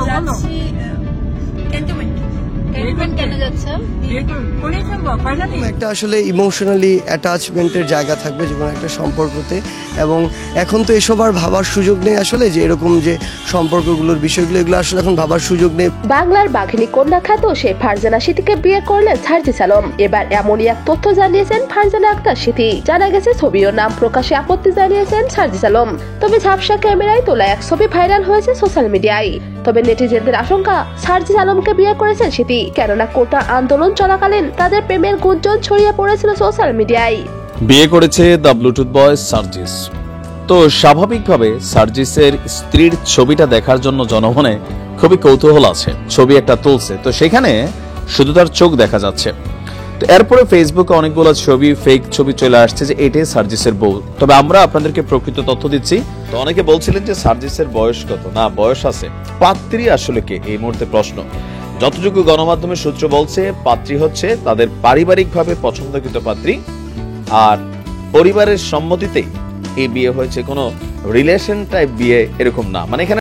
যাচ্ছি ক্যান্টনমেন্ট কেন যাচ্ছে? একটা আসলে ইমোশনালি অ্যাটাচমেন্টের জায়গা থাকবে যে কোনো একটা সম্পর্কতে, এবং এখন তো এসব আর ভাবার সুযোগ নেই আসলে, যে এরকম যে সম্পর্কগুলোর বিষয়গুলো এগুলো আসলে এখন ভাবার সুযোগ নেই। বাংলার বাঘিনী কন্যা খ্যাত সেই ফারজানা সিথিকে বিয়ে করলেন সার্জিস আলম। এবার এমনই এক তথ্য জানিয়েছেন ফারজানা আক্তার সিথি। জানা গেছে ছবি ও নাম প্রকাশে আপত্তি জানিয়েছেন সার্জিস আলম। তবে ঝাপসা ক্যামেরায় তোলা এক ছবি ভাইরাল হয়েছে সোশ্যাল মিডিয়ায়। তবে নেটিজেনদের আশঙ্কা সার্জিস আলমকে বিয়ে করেছেন সিথি, কেননা কোটা আন্দোলন চলাকালীন তাদের প্রেমের গুঞ্জন ছড়িয়ে পড়েছিল সোশ্যাল মিডিয়ায়। বিয়ে করেছে দ্য ব্লুটুথ বয় সার্জিস। তো স্বাভাবিকভাবে সার্জিসের স্ত্রীর ছবিটা দেখার জন্য জনমনে খুবই কৌতূহল আছে। ছবি একটা তুলছে, তো সেখানে শুধু তার চোখ দেখা যাচ্ছে। তো এরপরে ফেসবুকে অনেকগুলো ছবি, ফেক ছবি চলে আসছে যে এটাই সার্জিসের বউ। তবে আমরা আপনাদেরকে প্রকৃত তথ্য দিচ্ছি। তো অনেকে বলছিলেন যে সার্জিসের বয়স কত, না বয়স আছে। পাত্রী আসলে কে, এই মুহূর্তে প্রশ্ন। যতটুকু গণমাধ্যমের সূত্র বলছে, পাত্রী হচ্ছে তাদের পারিবারিকভাবে পছন্দকৃত পাত্রী, আর পরিবারের সম্মতিতেই এই বিয়ে হয়েছে, কোনো রিলেশন টাইপ বিয়ে এরকম না। মানে এখানে